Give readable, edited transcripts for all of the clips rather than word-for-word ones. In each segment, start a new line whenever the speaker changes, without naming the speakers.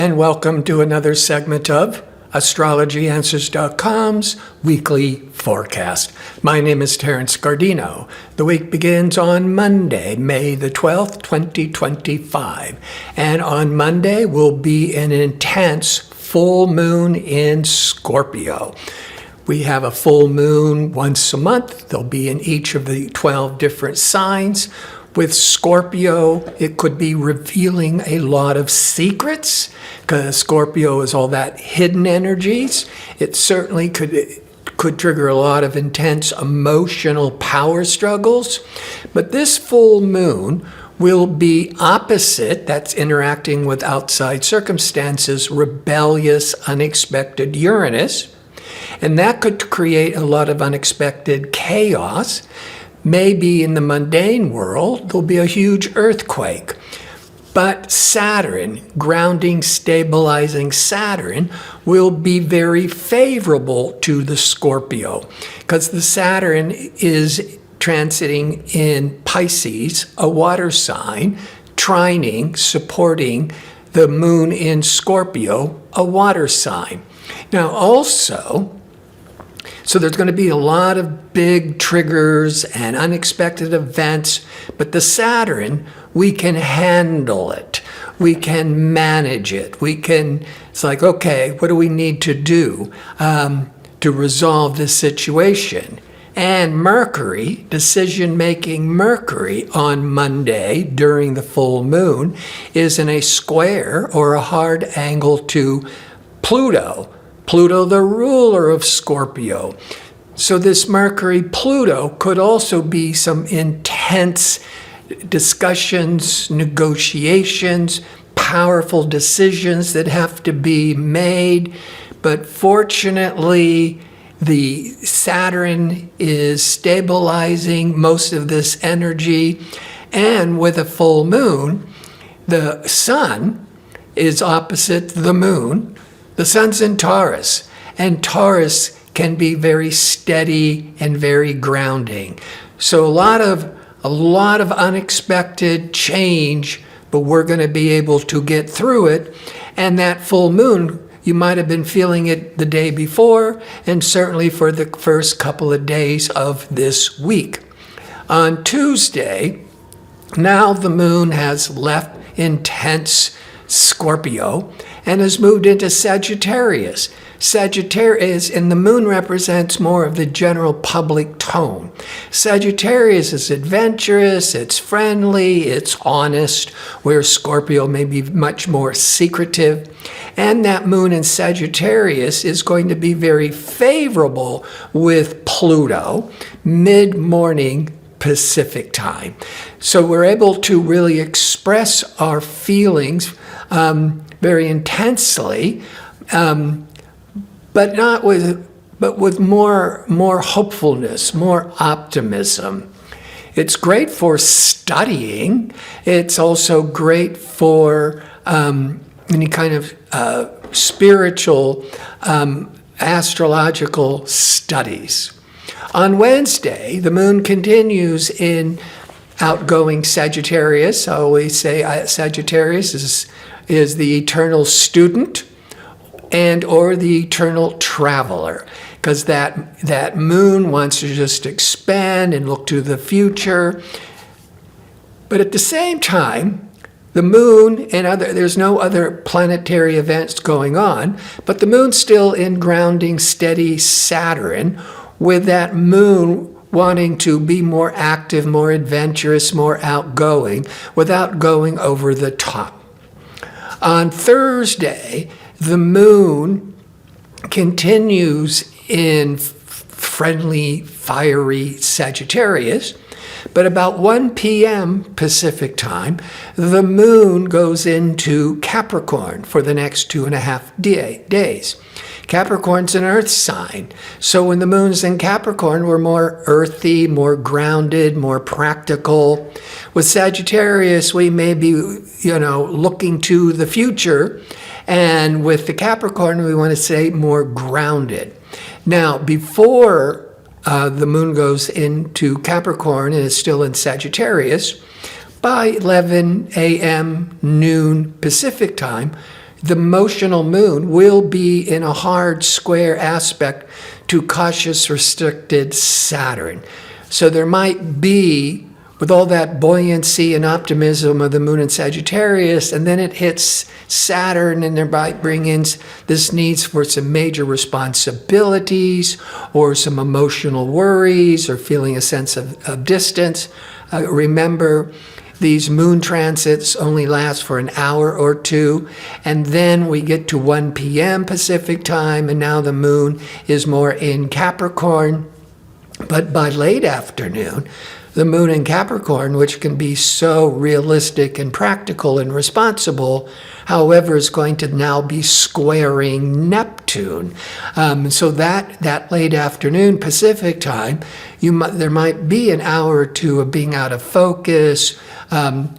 And welcome to another segment of AstrologyAnswers.com's weekly forecast. My name is Terence. The week begins on Monday, May the 12th, 2025. And on Monday will be an intense full moon in Scorpio. We have a full moon once a month. They'll be in each of the 12 different signs. With Scorpio, it could be revealing a lot of secrets, because Scorpio is all that hidden energies. It certainly could trigger a lot of intense emotional power struggles. But this full moon will be opposite, that's interacting with outside circumstances, rebellious, unexpected Uranus. And that could create a lot of unexpected chaos. Maybe in the mundane world, there'll be a huge earthquake. But Saturn, grounding, stabilizing Saturn, will be very favorable to the Scorpio, because the Saturn is transiting in Pisces, a water sign, trining, supporting the moon in Scorpio, a water sign. Now also, so there's going to be a lot of big triggers and unexpected events, but the Saturn, we can handle it. We can manage it. It's like, okay, what do we need to do to resolve this situation? And Mercury, decision-making Mercury on Monday during the full moon is in a square or a hard angle to Pluto. Pluto, the ruler of Scorpio. So this Mercury-Pluto could also be some intense discussions, negotiations, powerful decisions that have to be made. But fortunately, the Saturn is stabilizing most of this energy. And with a full moon, the sun is opposite the moon. The sun's in Taurus, and Taurus can be very steady and very grounding. So a lot of unexpected change, but we're going to be able to get through it. And that full moon, you might have been feeling it the day before, and certainly for the first couple of days of this week. On Tuesday, now the moon has left intense Scorpio and has moved into Sagittarius. Sagittarius, and the moon represents more of the general public tone. Sagittarius is adventurous, it's friendly, it's honest, where Scorpio may be much more secretive. And that moon in Sagittarius is going to be very favorable with Pluto, mid-morning Pacific time. So we're able to really express our feelings very intensely, but with more hopefulness, more optimism. It's great for studying. It's also great for any kind of spiritual, astrological studies. On Wednesday, the moon continues in outgoing Sagittarius. I always say Sagittarius is the eternal student and or the eternal traveler, because that moon wants to just expand and look to the future. But at the same time, the moon and there's no other planetary events going on, but the moon's still in grounding steady Saturn, with that moon wanting to be more active, more adventurous, more outgoing, without going over the top. On Thursday, the moon continues in friendly, fiery Sagittarius, but about 1 p.m. Pacific time, the moon goes into Capricorn for the next 2.5 days. Capricorn's an earth sign. So when the moon's in Capricorn, we're more earthy, more grounded, more practical. With Sagittarius, we may be, looking to the future. And with the Capricorn, we want to say more grounded. Now, before the moon goes into Capricorn and is still in Sagittarius, by 11 a.m. noon Pacific time, the emotional moon will be in a hard square aspect to cautious, restricted Saturn. So there might be, with all that buoyancy and optimism of the moon in Sagittarius, and then it hits Saturn, and there might bring in this needs for some major responsibilities or some emotional worries or feeling a sense of distance. Remember, these moon transits only last for an hour or two, and then we get to 1 p.m. Pacific time, and now the moon is more in Capricorn. But by late afternoon, the moon in Capricorn, which can be so realistic and practical and responsible, however, is going to now be squaring Neptune. So that late afternoon Pacific time, there might be an hour or two of being out of focus,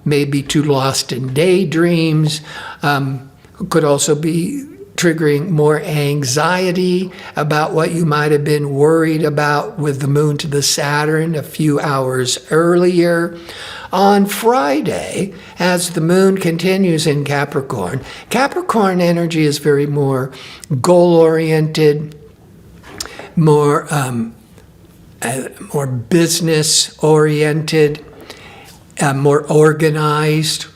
maybe too lost in daydreams. Could also be triggering more anxiety about what you might have been worried about with the moon to the Saturn a few hours earlier. On Friday, as the moon continues in Capricorn, Capricorn energy is very more goal-oriented, more business-oriented, more organized.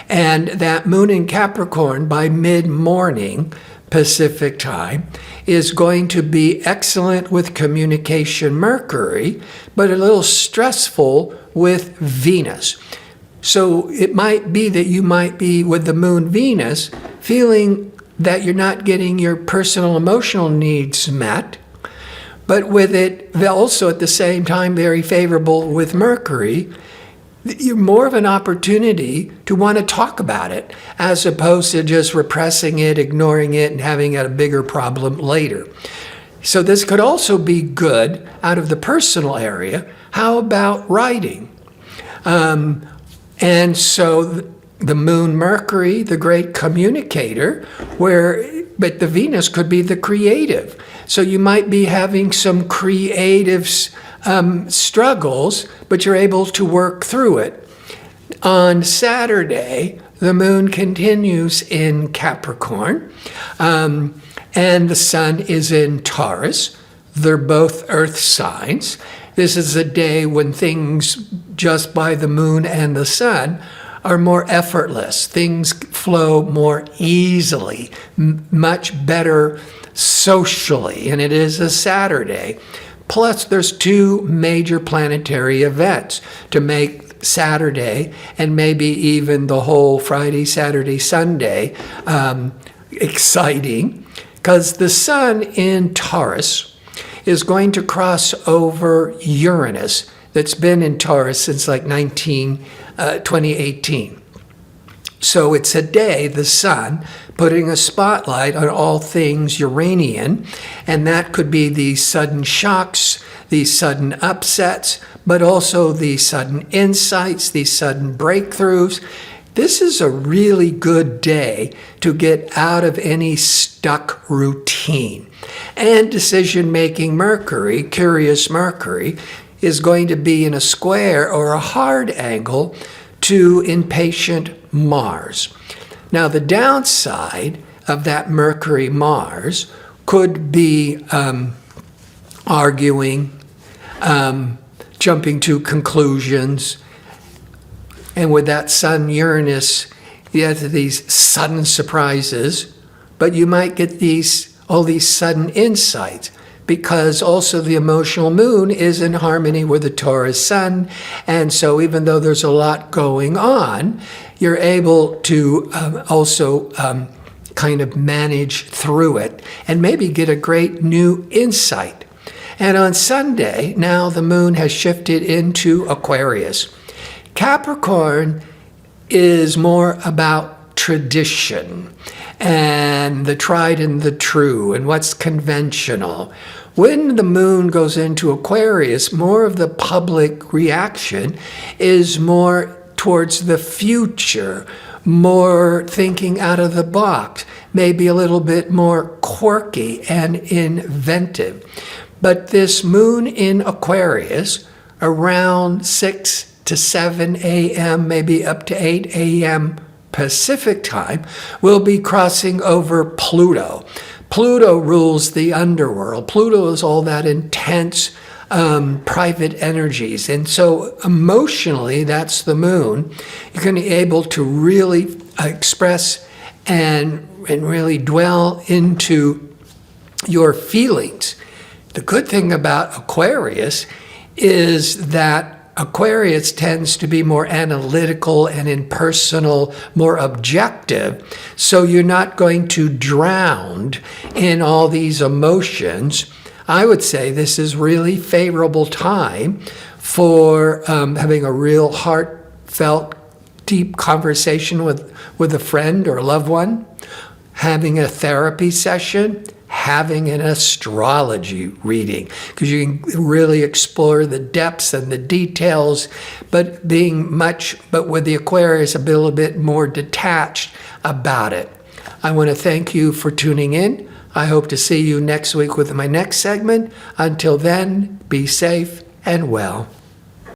And that moon in Capricorn by mid-morning Pacific time is going to be excellent with communication Mercury, but a little stressful with Venus. So it might be that you might be with the moon Venus feeling that you're not getting your personal emotional needs met, but with it also at the same time very favorable with Mercury, you're more of an opportunity to want to talk about it as opposed to just repressing it, ignoring it, and having a bigger problem later. So this could also be good out of the personal area. How about writing? And so the moon Mercury, the great communicator, but the Venus could be the creative. So you might be having some creative struggles, but you're able to work through it. On Saturday, the moon continues in Capricorn, and the sun is in Taurus. They're both earth signs. This is a day when things just by the moon and the sun are more effortless. Things flow more easily, much better socially, and it is a Saturday. Plus, there's two major planetary events to make Saturday and maybe even the whole Friday, Saturday, Sunday exciting, because the sun in Taurus is going to cross over Uranus that's been in Taurus since like 2018. So it's a day, the sun, putting a spotlight on all things Uranian, and that could be these sudden shocks, these sudden upsets, but also these sudden insights, these sudden breakthroughs. This is a really good day to get out of any stuck routine. And decision-making Mercury, curious Mercury, is going to be in a square or a hard angle to impatient Mars. Now, the downside of that Mercury-Mars could be arguing, jumping to conclusions, and with that Sun-Uranus, you have these sudden surprises, but you might get all these sudden insights, because also the emotional moon is in harmony with the Taurus sun. And so even though there's a lot going on, you're able to also kind of manage through it and maybe get a great new insight. And on Sunday, now the moon has shifted into Aquarius. Capricorn is more about tradition and the tried and the true and what's conventional. When the moon goes into Aquarius, more of the public reaction is more towards the future, more thinking out of the box, maybe a little bit more quirky and inventive. But this moon in Aquarius, around 6 to 7 a.m., maybe up to 8 a.m. Pacific time, we'll be crossing over Pluto. Pluto rules the underworld. Pluto is all that intense private energies. And so emotionally, that's the moon. You're going to be able to really express and really dwell into your feelings. The good thing about Aquarius is that Aquarius tends to be more analytical and impersonal, more objective. So you're not going to drown in all these emotions. I would say this is really favorable time for having a real heartfelt, deep conversation with a friend or a loved one, having a therapy session, having an astrology reading, because you can really explore the depths and the details, but with the Aquarius, a little bit more detached about it. I want to thank you for tuning in. I hope to see you next week with my next segment. Until then, be safe and well.